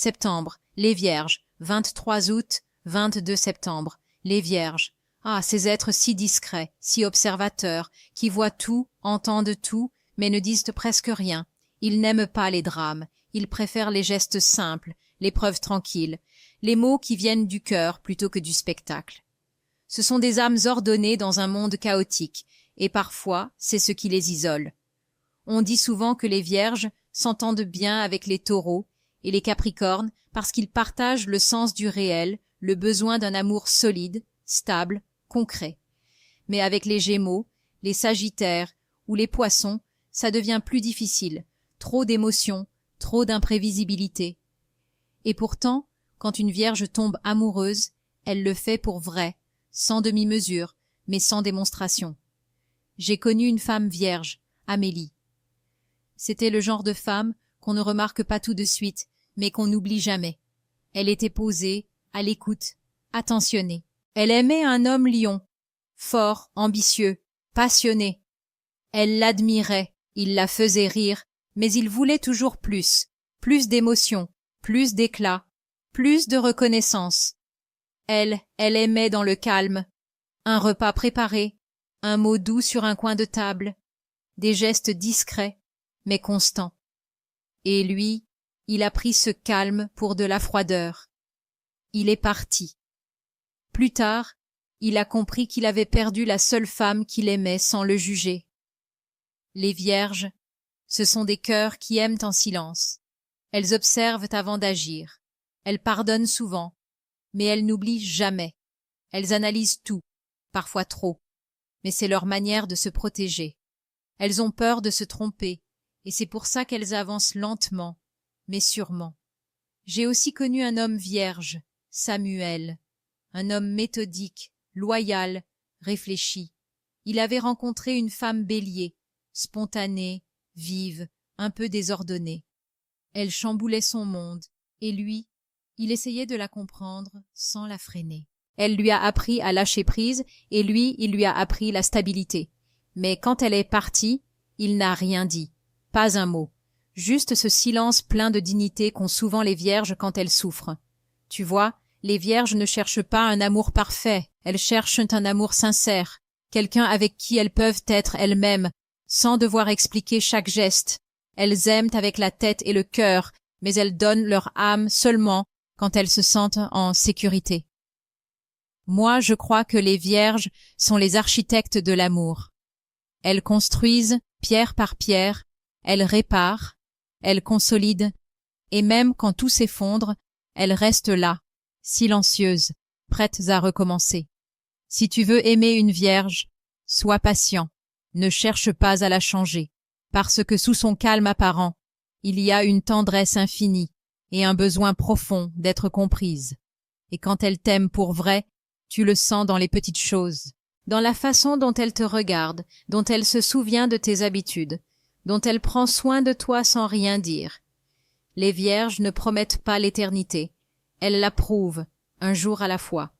Septembre, les Vierges. 23 août, 22 septembre, les Vierges. Ah, ces êtres si discrets, si observateurs, qui voient tout, entendent tout, mais ne disent presque rien. Ils n'aiment pas les drames, ils préfèrent les gestes simples, les preuves tranquilles, les mots qui viennent du cœur plutôt que du spectacle. Ce sont des âmes ordonnées dans un monde chaotique, et parfois c'est ce qui les isole. On dit souvent que les Vierges s'entendent bien avec les Taureaux et les Capricornes parce qu'ils partagent le sens du réel, le besoin d'un amour solide, stable, concret. Mais avec les Gémeaux, les Sagittaires ou les Poissons, ça devient plus difficile, trop d'émotions, trop d'imprévisibilité. Et pourtant, quand une Vierge tombe amoureuse, elle le fait pour vrai, sans demi-mesure, mais sans démonstration. J'ai connu une femme vierge, Amélie. C'était le genre de femme qu'on ne remarque pas tout de suite, mais qu'on n'oublie jamais. Elle était posée, à l'écoute, attentionnée. Elle aimait un homme lion, fort, ambitieux, passionné. Elle l'admirait, il la faisait rire, mais il voulait toujours plus d'émotion, plus d'éclat, plus de reconnaissance. Elle aimait dans le calme, un repas préparé, un mot doux sur un coin de table, des gestes discrets, mais constants. Et lui, il a pris ce calme pour de la froideur. Il est parti. Plus tard, il a compris qu'il avait perdu la seule femme qu'il aimait sans le juger. Les Vierges, ce sont des cœurs qui aiment en silence. Elles observent avant d'agir. Elles pardonnent souvent, mais elles n'oublient jamais. Elles analysent tout, parfois trop, mais c'est leur manière de se protéger. Elles ont peur de se tromper, et c'est pour ça qu'elles avancent lentement, mais sûrement. J'ai aussi connu un homme vierge, Samuel, un homme méthodique, loyal, réfléchi. Il avait rencontré une femme bélier, spontanée, vive, un peu désordonnée. Elle chamboulait son monde, et lui, il essayait de la comprendre sans la freiner. Elle lui a appris à lâcher prise, et lui, il lui a appris la stabilité. Mais quand elle est partie, il n'a rien dit, pas un mot. Juste ce silence plein de dignité qu'ont souvent les vierges quand elles souffrent. Tu vois, les vierges ne cherchent pas un amour parfait, elles cherchent un amour sincère, quelqu'un avec qui elles peuvent être elles-mêmes, sans devoir expliquer chaque geste. Elles aiment avec la tête et le cœur, mais elles donnent leur âme seulement quand elles se sentent en sécurité. Moi, je crois que les vierges sont les architectes de l'amour. Elles construisent, pierre par pierre, elles réparent, elles consolident, et même quand tout s'effondre, elles restent là, silencieuses, prêtes à recommencer. Si tu veux aimer une vierge, sois patient, ne cherche pas à la changer, parce que sous son calme apparent, il y a une tendresse infinie et un besoin profond d'être comprise. Et quand elle t'aime pour vrai, tu le sens dans les petites choses, dans la façon dont elle te regarde, dont elle se souvient de tes habitudes, dont elle prend soin de toi sans rien dire. Les vierges ne promettent pas l'éternité, elles l'approuvent, un jour à la fois.